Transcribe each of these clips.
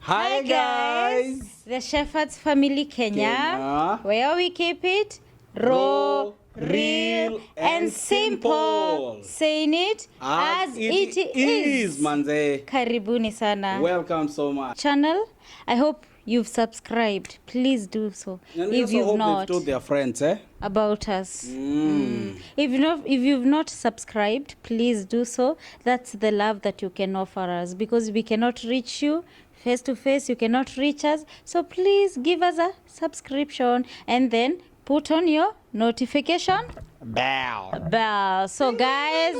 Hi guys, the Shepherd's Family Kenya, where we keep it raw, real and simple. Saying it as it is. Manze. Karibuni sana. Welcome so much. Channel, I hope you've subscribed. Please do so. And if you've not, they've told their friends, about us. If you've not subscribed, please do so. That's the love that you can offer us, because we cannot reach you face to face. You cannot reach us, so please give us a subscription and then put on your notification bell. So guys,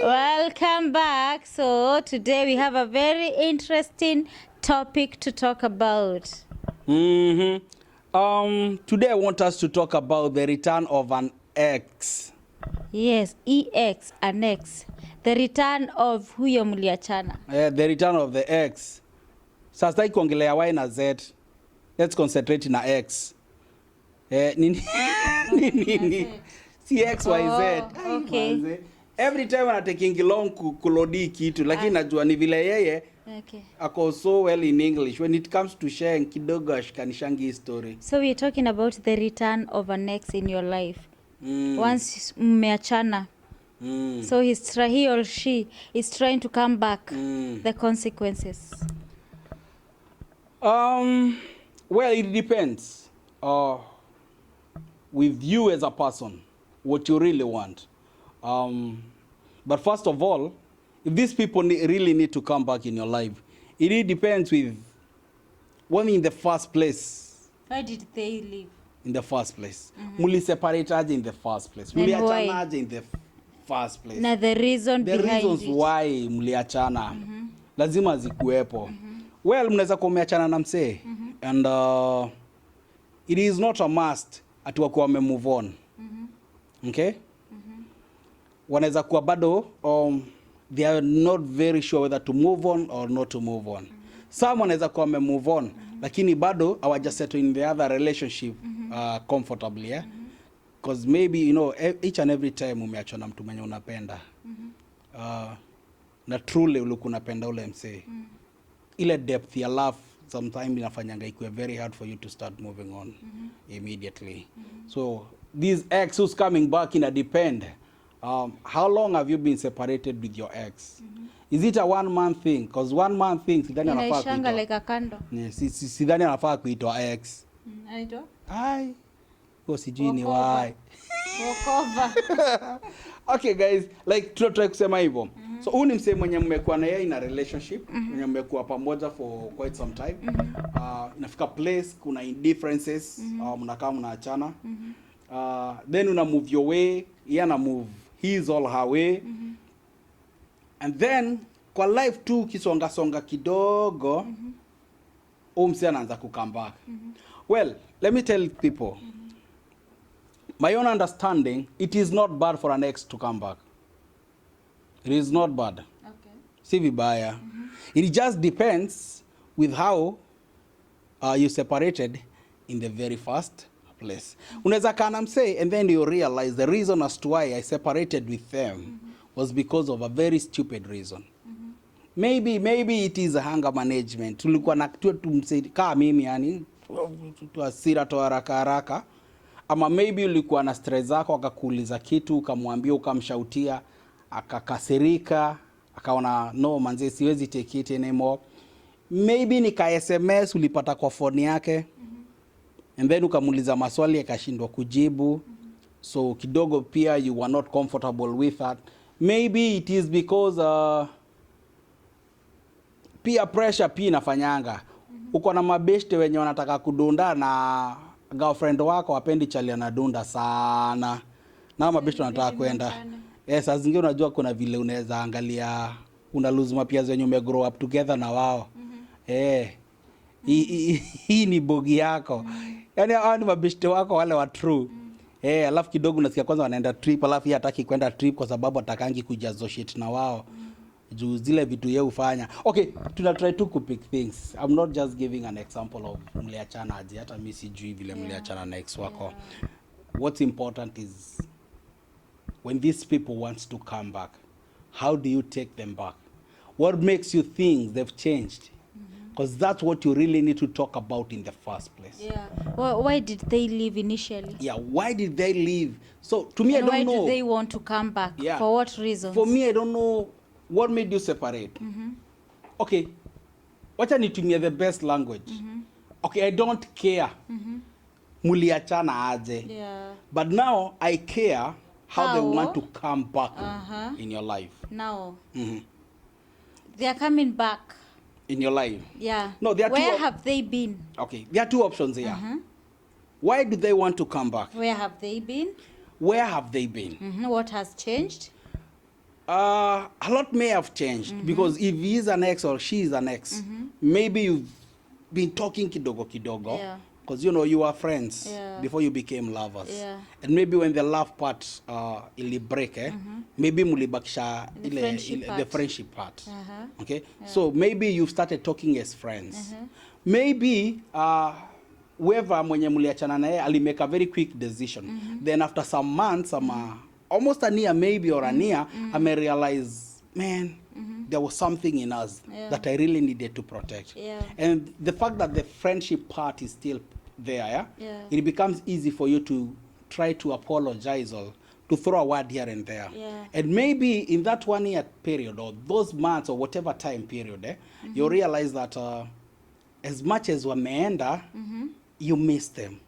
welcome back. So today we have a very interesting topic to talk about. Today I want us to talk about the return of an ex. Yes, EX, an ex. The return of huyo mliachana. The return of the ex. Sasa kuongelea Y na Z. Let's concentrate na X. Nini? Si X, Y, Z. Okay. Every time I'm taking long kulodi kitu, lakini najua ni vile yeye ako so well in English. When it comes to sharing kidogo ashikanishangi story. So we're talking about the return of an ex in your life. Once mmeachana. So he or she is trying to come back. The consequences. Well, it depends. With you as a person, what you really want. But first of all, if these people really need to come back in your life, it really depends with what in the first place. Why did they leave? In the first place. Muli separate aje in the first place. Muli achana aje in the first place. Na the reason the behind reasons it. Why muli achana. Lazima zikuwepo. Well, mnaweza kumeachana na msee. And it is not a must ati wakuwa move on. Okay? Wanaweza kuwa bado they are not very sure whether to move on or not to move on. Some wanaweza kuwa move on lakini bado hawaja settle in the other relationship comfortably, yeah? Because maybe you know each and every time umeachwa na mtu mwenye unapenda. Na truly ulikuwa unapenda ule msee. Ile depth ya love sometimes inafanyanga ikuwe very hard for you to start moving on immediately. So these ex who's coming back in a depend. How long have you been separated with your ex? Is it a 1 month thing? Because 1 month thing sidhani anafaa kuitwa. Inaishanga like a kando. Yes, sidhani anafaa kuitwa ex. Aitwa? Ai. Kwa sijui ni why. Wokova. Okay guys, like try kusema hivyo. So huyu ni msee mwenye mmekuwa na yeye in a relationship, mwenye mmekuwa pamoja for quite some time. Inafika place kuna indifferences, mnakaa mnaachana. Then una move your way, yeye ana move his or her way. And then kwa life tu kisonga kidogo, msee anaanza ku come back. Well, let me tell people. My own understanding, it is not bad for an ex to come back. It is not bad. Okay. Si vibaya. It just depends with how you separated in the very first place. Unaweza kana msee and then you realize the reason as to why I separated with them was because of a very stupid reason. Maybe it is a hunger management. Tulikuwa na tumsee kama mimi yani tuasira to haraka. Ama maybe ulikuwa na stress zako akakuuliza kitu ukamwambia ukamshautia akakasirika akaona no manze siwezi take it anymore. Maybe ni ka SMS ulipata kwa phone yake and then ukamuuliza maswali akashindwa kujibu. So kidogo pia you were not comfortable with that. Maybe it is because peer pressure pia inafanyanga. Uko na mabeshte wenye wanataka kudunda na girlfriend wako wapendi chali anadunda sana. Na mabeshte wanataka kwenda. Yes, saa zingine unajua kuna vile unaweza angalia una lose mapias wenye ume grow up together na wao. Hii ni bogi yako. Yaani hao ni mabeshte wako wale wa true. Alafu kidogo unasikia kwanza wanaenda trip, alafu yeye hataki kwenda trip kwa sababu atakangi kujazoshit na wao. Juu zile vitu yeye ufanya. Okay, tuna try to pick things. I'm not just giving an example of mliachana aje, hata mimi sijui vile mliachana na ex wako. What's important is when these people wants to come back, how do you take them back? What makes you think they've changed? because that's what you really need to talk about in the first place. Yeah. Why did they leave initially? Yeah, why did they leave? So to me, And I don't know. Why do they want to come back? Yeah. For what reasons? For me, I don't know what made you separate. Okay, wacha nitumie the best language. Okay, I don't care. Muliachana aje. Yeah. But now I care how they want to come back in your life. Now. They are coming back. In your life. Yeah. No, there are Where have they been? Okay, there are two options here. Why do they want to come back? Where have they been? Where have they been? What has changed? A lot may have changed because if he is an ex or she is an ex, maybe you've been talking kidogo kidogo. Yeah. Because you know you were friends Yeah. before you became lovers. Yeah. And maybe when the love part ili break, maybe mulibakisha the friendship part. Okay? Yeah. So maybe you started talking as friends. Maybe whoever mwenye muliachana naye ali make a very quick decision. Then after some months, almost a year maybe or a year, I may realize, man, there was something in us that I really needed to protect. Yeah. And the fact that the friendship part is still there, it becomes easy for you to try to apologize or to throw a word here and there. Yeah. And maybe in that 1 year period or those months or whatever time period, you realize that as much as wameenda, you miss them.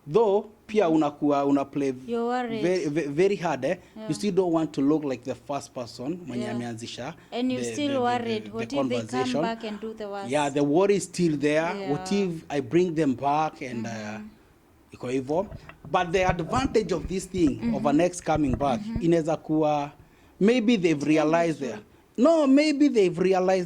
Though pia una play very hard, you still don't want to look like the first person mwenye ameanzisha. And you're still worried. What if they come back and do the worst? Yeah, the worry is still there. Yeah. What if I bring them back and iko hivyo? But the advantage of this thing of an ex coming back inaweza kuwa maybe they've realized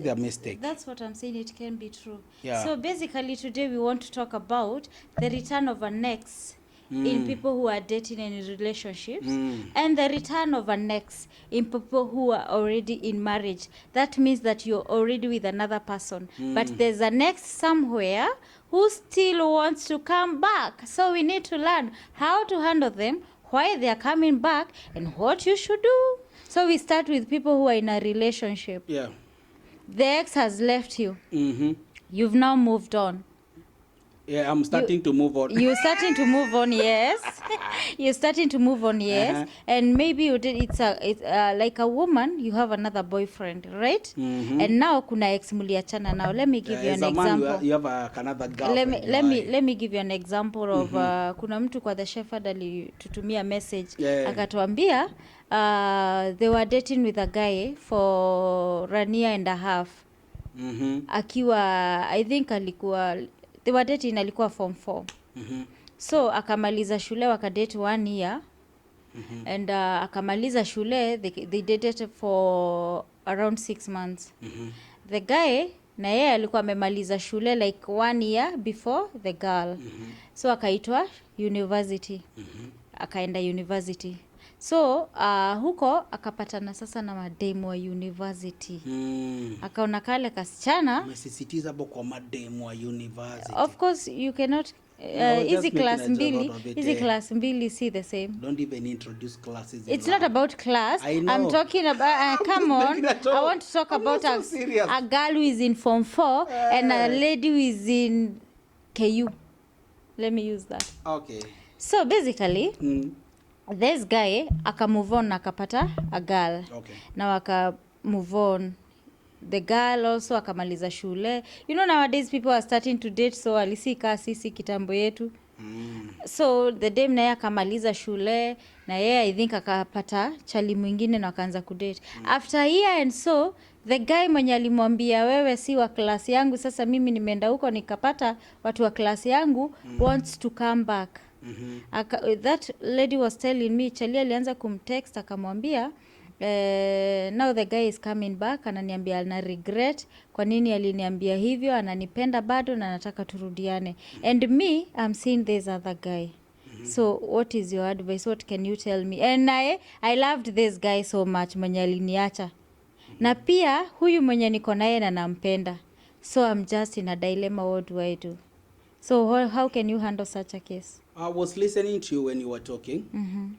their mistake. That's what I'm saying, it can be true. Yeah. So basically today we want to talk about the return of an ex in people who are dating and in relationships, and the return of an ex in people who are already in marriage. That means that you're already with another person, but there's an ex somewhere who still wants to come back. So we need to learn how to handle them, why they are coming back, and what you should do. So we start with people who are in a relationship. Yeah. The ex has left you. You've now moved on. Yeah, I'm starting to move on. You're starting to move on, yes. You're starting to move on, yes. And maybe you did. It's like a woman. You have another boyfriend, right? And now kuna ex muliachana. Now let me give you an example. Man, you have another girlfriend. Let me give you an example of kuna mtu kwa The Shepherd alitutumia message akatuambia they were dating with a guy for 1 year and a half. Akiwa I think they were dating alikuwa form 4. So akamaliza shule wakadate 1 year. And akamaliza shule they dated for around 6 months. The guy na yeye alikuwa amemaliza shule like 1 year before the girl. So akaitwa university. Akaenda university. So huko akapatana sasa na mademu wa university. Akaona kale kasichana. Umesisitiza hapo kwa mademu wa university. Of course you cannot easy class mbili see the same. Don't even introduce classes. It's not about class. I'm talking about come on. I want to talk about a girl who is in form 4 and a lady who is in KU. Let me use that. Okay. So basically this guy aka move on akapata a girl. Okay. Now aka move on. The girl also akamaliza shule. You know nowadays people are starting to date, so alisika sisi kitambo yetu. So the dame naye akamaliza shule na yeye I think akapata chali mwingine na akaanza kudate. After a year and so the guy mwenye alimwambia wewe si wa klasi yangu, sasa mimi nimeenda huko nikapata watu wa klasi yangu wants to come back. That lady was telling me chali alianza kumtext akamwambia now the guy is coming back, ananiambia ana regret kwa nini aliniambia hivyo, ananipenda bado na nataka turudiane. And me I'm seeing this other guy. So what is your advice? What can you tell me? And I loved this guy so much mwenye aliniacha. Na pia huyu mwenye niko naye na nampenda. So I'm just in a dilemma, what do I do? So how can you handle such a case? I was listening to you when you were talking.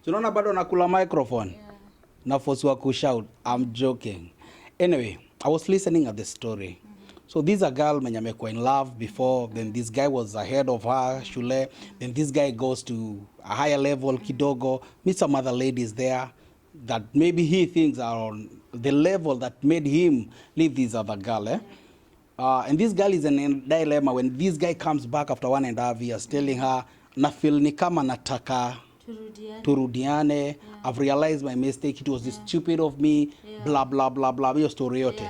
Tunaona bado nakula microphone. Na force wa kushout. I'm joking. Anyway, I was listening at the story. So this a girl mwenye amekuwa in love before, then this guy was ahead of her shule, then this guy goes to a higher level kidogo, meet some other ladies there that maybe he thinks are on the level that made him leave this other girl. And this girl is in a dilemma when this guy comes back after 1.5 years telling her, na feel ni kama nataka turudiane. I've realized my mistake, it was stupid of me, blah blah blah blah, hiyo story yote.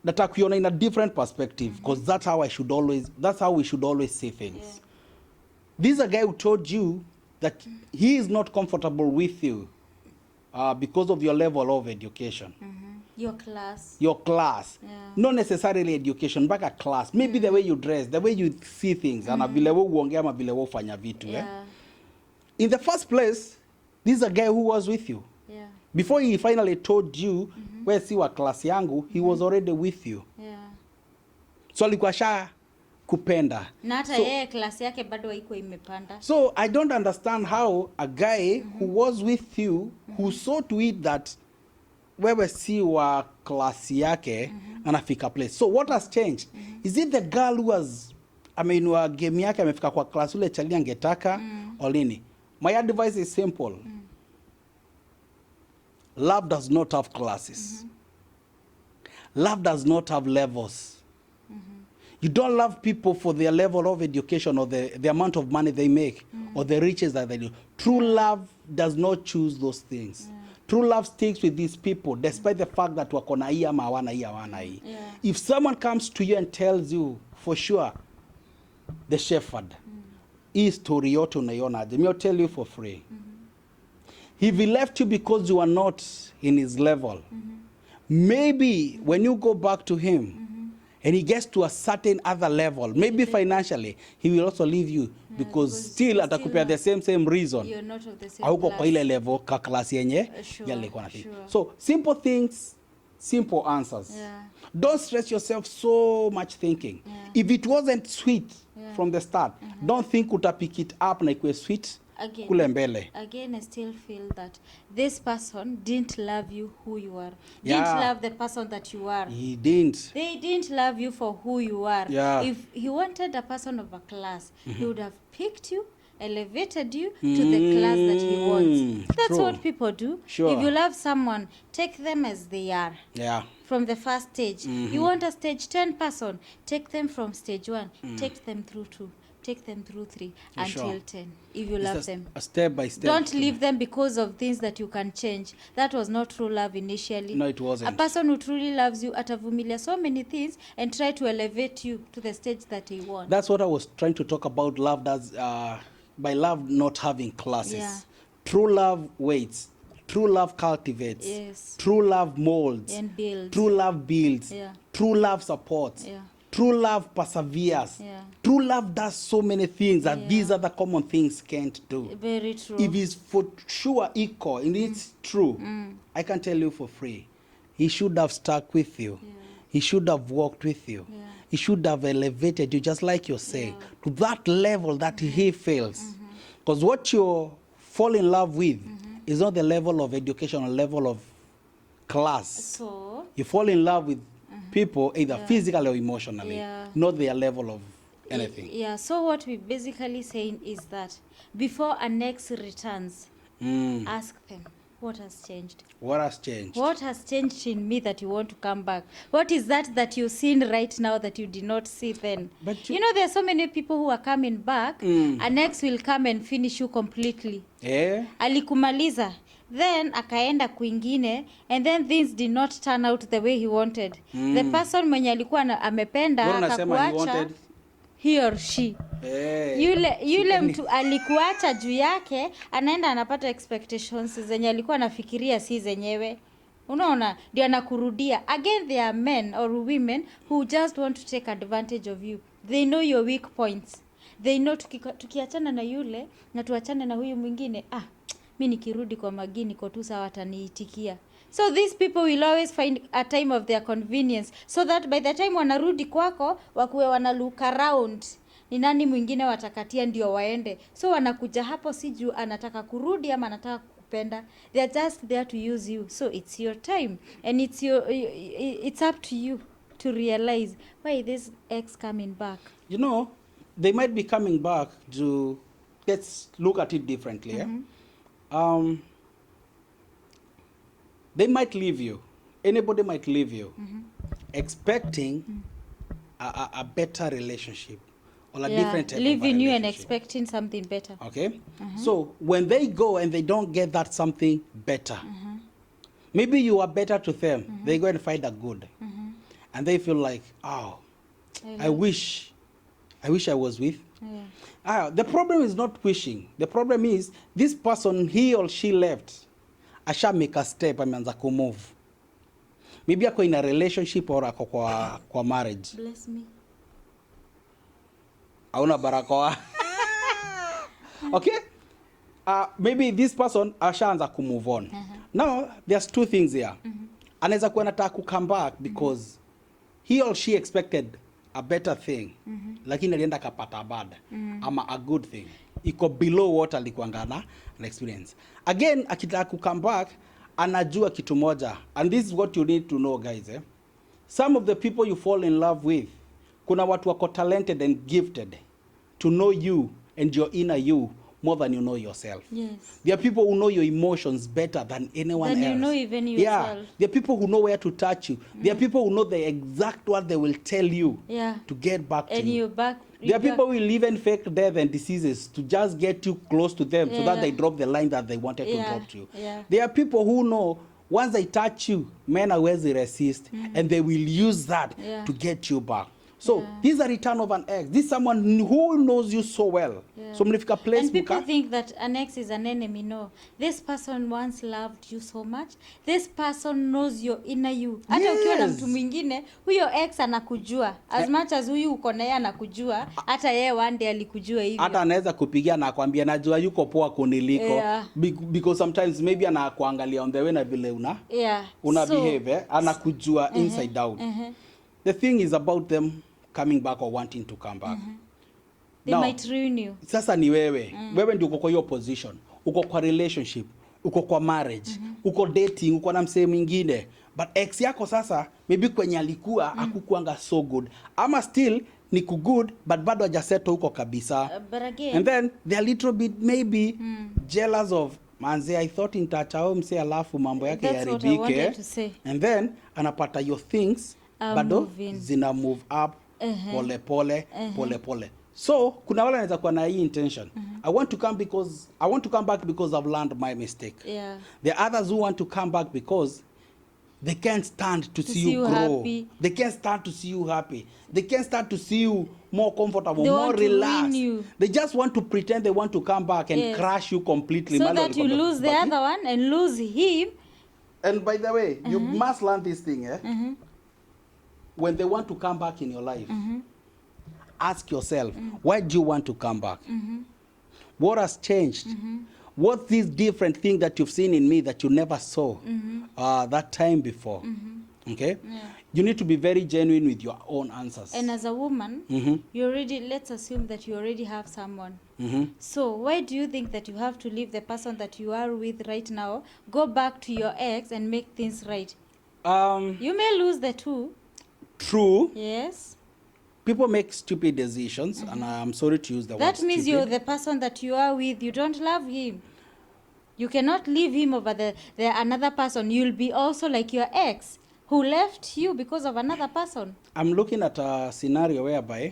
Nataka kuiona in a different perspective, because that's how we should always see things. This is a guy who told you that he is not comfortable with you because of your level of education. Your class. Not necessarily education, but a class. Maybe the way you dress, the way you see things, and vile wewe uongea ama vile wewe ufanya vitu. In the first place, this is a guy who was with you. Before he finally told you, where si wa class yangu, he was already with you. So alikuwa sha kupenda. Na hata yeye class yake bado haiko imepanda. So I don't understand how a guy who was with you, who saw to it that wewe si wa class yake, anafika place. So what has changed? Is it the girl who was, ameinua game yake amefika kwa class ule chali angetaka or nini? My advice is simple. Love does not have classes. Love does not have levels. You don't love people for their level of education or the amount of money they make or the riches that they do. True love does not choose those things. True love sticks with these people despite the fact that wako na hii ama hawana hii hawana hii. If someone comes to you and tells you for sure the shepherd, hii story yote unaiona aje? I'll tell you for free. If he left you because you are not in his level, maybe when you go back to him and he gets to a certain other level, maybe financially, he will also leave you because still atakupea the same reason. You're not of the same Hauko class. kwa ile level ka class yenye yalikuwa na. So simple things, simple answers. Don't stress yourself so much thinking. If it wasn't sweet from the start, don't think utapick it up na ikuwe sweet kule mbele. Again, I still feel that this person didn't love you who you are. Didn't love the person that you are. He didn't. They didn't love you for who you are. If he wanted a person of a class, he would have picked you, elevated you to the class that he wants. That's what people do. If you love someone, take them as they are. From the first stage. You want a stage 10 person, take them from stage 1, take them through 2. Take them through 3 until 10 if you love them. A step by step. Don't leave them because of things that you can change. That was not true love initially. No, it wasn't. A person who truly loves you atavumilia so many things and try to elevate you to the stage that he wants. That's what I was trying to talk about. Love does by love not having classes. True love waits. True love cultivates. True love molds. And builds. True love builds. True love supports. True love perseveres. True love does so many things that these other common things can't do. Very true. If it's for sure equal and it's true, I can tell you for free, he should have stuck with you. He should have walked with you. He should have elevated you, just like you're saying, to that level that he feels. Because what you fall in love with is not the level of education or level of class. So you fall in love with people either physically or emotionally, not their level of anything. So what we basically saying is that before an ex returns, ask them, what has changed? What has changed? What has changed in me that you want to come back? What is that you're seeing right now that you did not see then? But you know, there are so many people who are coming back. An ex will come and finish you completely. Alikumaliza. Then akaenda kwingine and then things did not turn out the way he wanted. The person mwenye alikuwa amependa akakuacha, he or she. Yule mtu alikuacha juu yake, anaenda anapata expectations zenye alikuwa anafikiria si zenyewe. Unaona, ndio anakurudia. Again, there are men or women who just want to take advantage of you. They know your weak points. They know tukiachana na yule na tuachane na huyu mwingine, mimi nikirudi kwa magini kwa tu sawa ataniitikia. So these people will always find a time of their convenience so that by the time wanarudi kwako wakuwe wana look around ni nani mwingine watakatia ndio waende. So wanakuja hapo si juu anataka kurudi ama anataka wanakupenda. They are just there to use you. So it's your time and it's up to you to realize why this ex coming back. You know, they might be coming back to, let's look at it differently. They might leave you. Anybody might leave you expecting a better relationship or a different type leaving of you and relationship. expecting something better. Okay? So when they go and they don't get that something better, maybe you are better to them. They go and find a good. And they feel like, oh, I wish I was with. The problem is not wishing. The problem is this person, he or she left, asha make a step, ameanza kumove. Maybe ako in a relationship or ako kwa marriage. Bless me. Hauna barakoa. Okay? Maybe this person ashaanza kumove on. Now, there's two things here. Anaweza kuwa anataka ku come back because he or she expected a better thing. Lakini alienda kapata bad. Ama a good thing. Iko below what alikuanga na experience. Again, akitaka ku come back, anajua kitu moja. And this is what you need to know, guys. Some of the people you fall in love with, kuna watu wako talented and gifted to know you and your inner you more than you know yourself. Yes. There are people who know your emotions better than anyone else. Than you know even yourself. Yeah. There are people who know where to touch you. There are people who know the exact what they will tell you to get back to and you. you're back. There are people who will even fake death and diseases to just get you close to them so that they drop the line that they wanted to drop to you. There are people who know once they touch you, men hawezi resist and they will use that to get you back. So this is a return of an ex. This is someone who knows you so well. So mnifika place and people think that an ex is an enemy. No, this person once loved you so much. This person knows your inner you. Hata ukiwa na mtu mwingine, huyo ex anakujua. As much as huyu uko naye anakujua, hata yeye one day alikujua hivyo. Hata anaweza kupigia na akwambia najua yuko poa kuniliko. Because sometimes maybe anakuangalia on the way na vile una behave, anakujua inside out. The thing is about them coming back or wanting to come back. They might ruin you. Sasa ni wewe. Wewe ndio uko kwa hiyo position. Uko kwa relationship, uko kwa marriage, uko dating, uko na msee mwingine. But ex yako sasa maybe kwenye alikuwa hakukuanga so good. Ama still ni ku good but bado hajasettle huko kabisa. But again, and then they are little bit maybe jealous of manze, I thought nitachao msee alafu mambo yake yaribike. And then anapata your things bado zina move up pole pole. So kuna wale anaweza kuwa na hii intention. I want to come back because I've learned my mistake. There are others who want to come back because they can't stand to see you grow. Happy. They can't stand to see you happy. They can't stand to see you more comfortable, more relaxed. They just want to pretend they want to come back and crush you completely. So that you lose the other one and lose him. And by the way, you must learn this thing, when they want to come back in your life, ask yourself, why do you want to come back? What has changed? What's this different thing that you've seen in me that you never saw that time before? Okay? You need to be very genuine with your own answers. And as a woman, you already, let's assume that you already have someone. So why do you think that you have to leave the person that you are with right now, go back to your ex and make things right? You may lose the two. True. Yes. People make stupid decisions, and I'm sorry to use the word That means stupid. you're the person that you are with. You don't love him. You cannot leave him over the another person. You'll be also like your ex who left you because of another person. I'm looking at a scenario whereby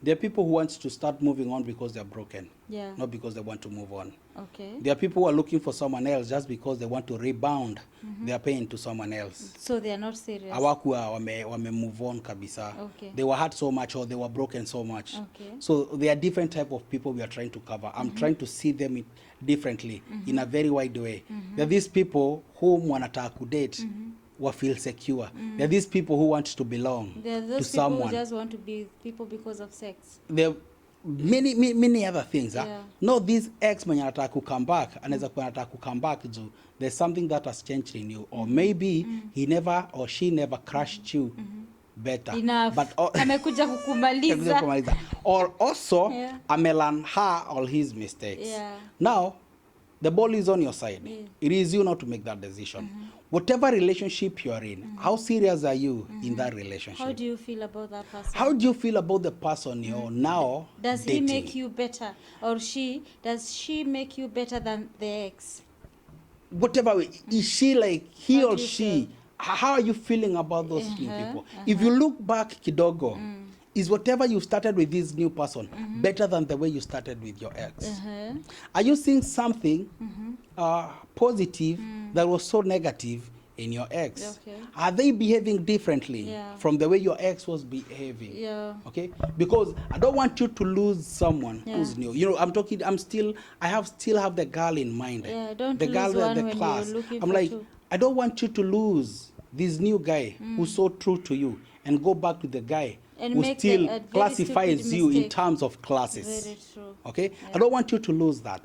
there are people who want to start moving on because they're broken, not because they want to move on. Okay. There are people who are looking for someone else just because they want to rebound their pain to someone else. So they are not serious. Hawakuwa wame move on kabisa. Okay. They were hurt so much or they were broken so much. Okay. So there are different type of people we are trying to cover. I'm trying to see them differently in a very wide way. There are these people whom wanataka kudate feel secure. There are these people who want to belong to someone. Who just want to be with people because of sex. There are many other things. No, this ex mwenye anataka ku come back, anaweza kuwa anataka ku come back juu there's something that has changed in you, or maybe he never or she never crushed you better. Enough. But amekuja kukumaliza. Or also amelearn her all his mistakes. Now The ball is on your side. Yeah. It is you now to make that decision. Whatever relationship you are in, how serious are you in that relationship? How do you feel about that person? How do you feel about the person you're now Does dating? he make you better, or does she make you better than the ex? Whatever way, is she like he How or do you she? feel? How are you feeling about those new people? If you look back kidogo, is whatever you started with this new person better than the way you started with your ex? Are you seeing something positive that was so negative in your ex? Okay. Are they behaving differently Yeah. from the way your ex was behaving? Yeah. Okay, because I don't want you to lose someone Yeah. who's new. You know, I still have the girl in mind. Yeah, don't the girl lose at one the when class. you're looking I'm for like, two. I don't want you to lose this new guy who's so true to you and go back to the guy And who make still a very classifies stupid you in mistake. terms of classes. Very true. Okay, I don't want you to lose that.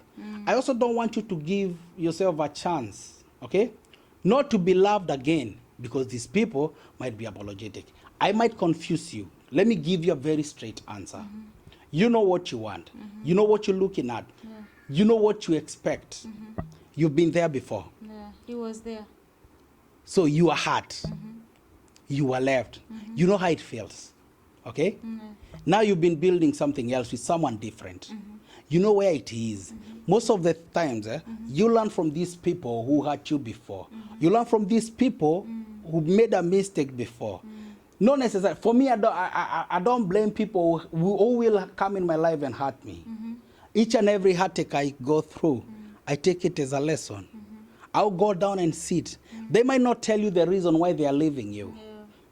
I also don't want you to give yourself a chance, okay, not to be loved again, because these people might be apologetic. I might confuse you. Let me give you a very straight answer. You know what you want. You know what you're looking at. You know what you expect. You've been there before. Yeah, he was there. So you are hurt. You are left. You know how it feels. Okay? Now you've been building something else with someone different. You know where it is. Most of the times, you learn from these people who hurt you before. You learn from these people who made a mistake before. Not necessarily. For me, I don't blame people who will come in my life and hurt me. Each and every heartache I go through, I take it as a lesson. I'll go down and sit. They might not tell you the reason why they are leaving you,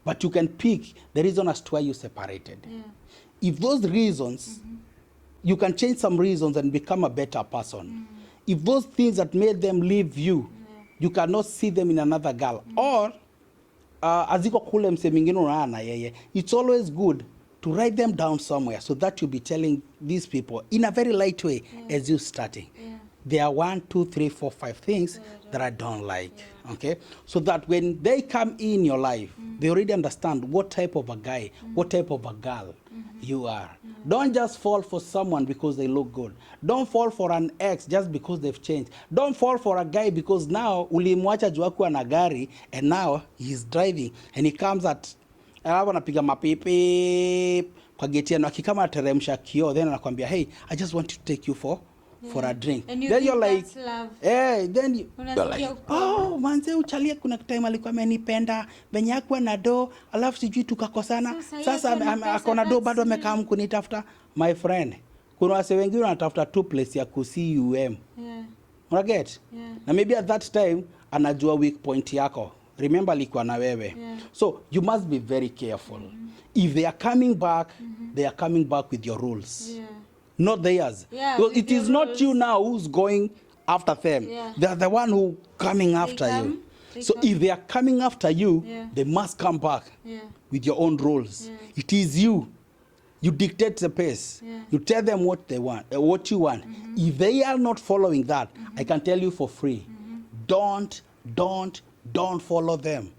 but you can pick the reason as to why you separated. If those reasons, you can change some reasons and become a better person. If those things that made them leave you, you cannot see them in another girl. Or, aziko kule mse mingine unaana yeye, it's always good to write them down somewhere so that you'll be telling these people in a very light way as you starting. There are 1, 2, 3, 4, 5 things that I don't like. Okay, so that when they come in your life, they already understand what type of a guy, what type of a girl you are. Don't just fall for someone because they look good. Don't fall for an ex just because they've changed. Don't fall for a guy because now ulimwacha juu akuwa na gari and now he's driving and he comes at alafu anapiga mapipi kwa geti yenu, akikama ateremsha kioo, then anakuambia hey, I just want to take you for a drink. And you Then think you're like, that's love. hey, then you're like, Unasikia oh, manze uchalie kuna time alikuwa amenipenda, venye hakuwa na do, alafu sijui tukakosana. So, Sasa ako na pesa, ako na do that's bado amekaa kunitafuta. My friend, kuna wase wengine wanatafuta tu place ya kusi UM. Yeah. Unaget? Yeah. Na maybe at that time anajua weak point yako. Remember alikuwa na wewe. Yeah. So you must be very careful. If they are coming back, they are coming back with your rules. Yeah. Not theirs. Yeah, Because with it is your not rules. you now who's going after them. Yeah. They are the one who coming after you. So if they are coming after you, they must come back with your own rules. It is you. You dictate the pace. You tell them what they want, what you want. If they are not following that, I can tell you for free, don't follow them.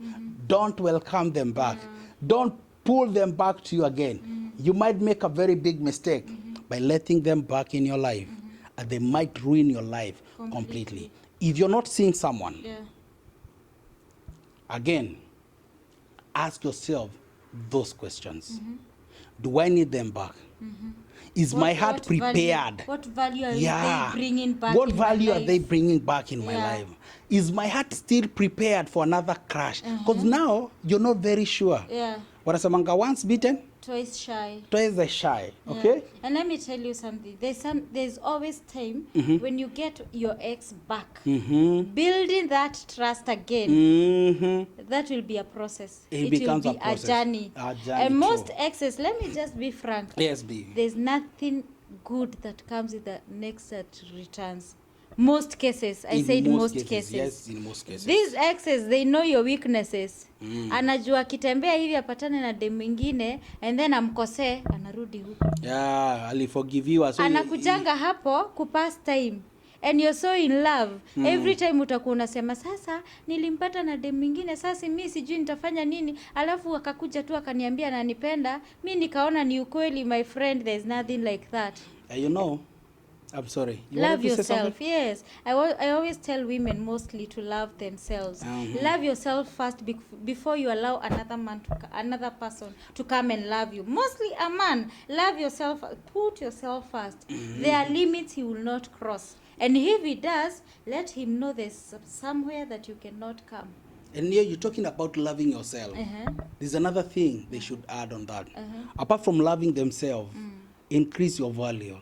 Don't welcome them back. Don't pull them back to you again. You might make a very big mistake by letting them back in your life, and they might ruin your life completely. If you're not seeing someone, again, ask yourself those questions. Do I need them back? Is my heart prepared? What value are they bringing back? What in my value are life? they bringing back in my life? Is my heart still prepared for another crash? Because now you're not very sure. Yeah. Wanasemanga once bitten, Twice shy. twice shy. Okay? Yeah. And let me tell you something. There's always time when you get your ex back. Building that trust again. That will be a process. It becomes will be a process. a journey. And true. most exes, let me just be frank. Yes, B. There's nothing good that comes with the next that returns. Most cases, I said most cases. Yes, in most cases. These exes, they know your weaknesses. Anajua akitembea hivi apatane na dem mwingine and then amkosee, anarudi huko. Yeah, I'll forgive you. So Anakujanga hapo kupass time. And you're so in love. Every time utakuwa unasema sasa nilimpata na dem mwingine, sasa mimi sijui nitafanya nini, alafu akakuja tu akaniambia ananipenda, mimi nikaona ni ukweli. My friend, there's nothing like that. you know, I'm sorry. You Love wanted to say yourself. something? Yes. I always tell women mostly to love themselves. Love yourself first before you allow another person to come and love you. Mostly a man. Love yourself. Put yourself first. There are limits he will not cross. And if he does, let him know there's somewhere that you cannot come. And here you're talking about loving yourself. There's another thing they should add on that. Apart from loving themselves, increase your value.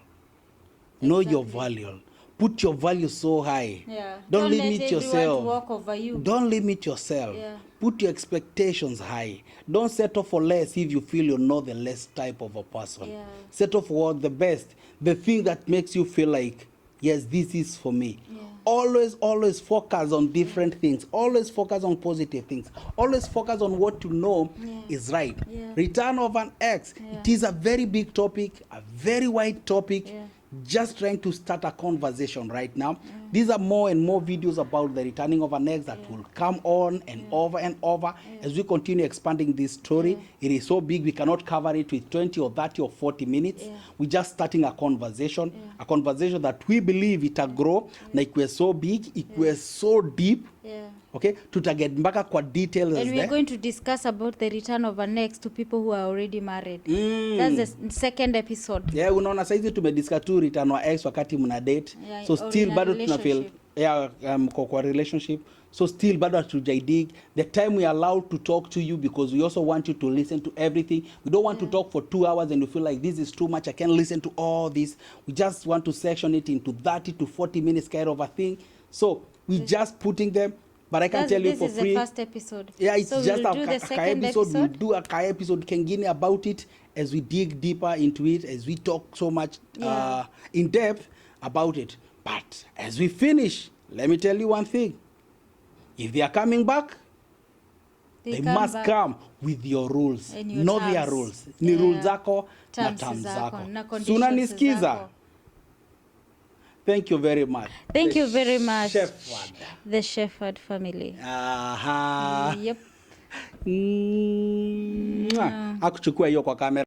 Know your value. Put your value so high. Yeah. Don't let limit everyone yourself. walk over you. Don't limit yourself. Yeah. Put your expectations high. Don't settle for less if you feel you're not the less type of a person. Yeah. Settle for the best. The thing that makes you feel like, yes, this is for me. Yeah. Always focus on different things. Always focus on positive things. Always focus on what you know is right. Yeah. Return of an ex. Yeah. It is a very big topic, a very wide topic. Yeah. Just trying to start a conversation right now. These are more and more videos about the returning of an ex that will come on and over and over as we continue expanding this story. It is so big we cannot cover it with 20 or 30 or 40 minutes. We're just starting a conversation that we believe it'll grow na ikuwe so big, ikuwe so deep. Yeah. Okay, tutaget mpaka kwa details And we're there. going to discuss about the return of an ex to people who are already married. That's the second episode. Yeah, unaona saizi tumediscuss tu return wa ex wakati mna date. Yeah, So or still in a bado tuna feel relationship. kwa relationship. So still bado hatujaidig. The time we are allowed to talk to you because we also want you to listen to everything. We don't want to talk for 2 hours and you feel like this is too much. I can't listen to all this. We just want to section it into 30 to 40 minutes kind of a thing. So we just putting them. But I can tell you for free. This is the first episode. Yeah, it's so just we'll a do the second episode. We'll episode. do a episode kengine about it as we dig deeper into it, as we talk so much in depth about it. But as we finish, let me tell you one thing. If they are coming back, they must come with your rules. And your Not their terms. rules. Ni rules zako na Terms terms zako, zako. na conditions So unanisikiza? zako. Thank you very much. Thank The you very much. Shepherd. The Shepherd family. Aha. Yep. Hakuchukua hiyo kwa kamera.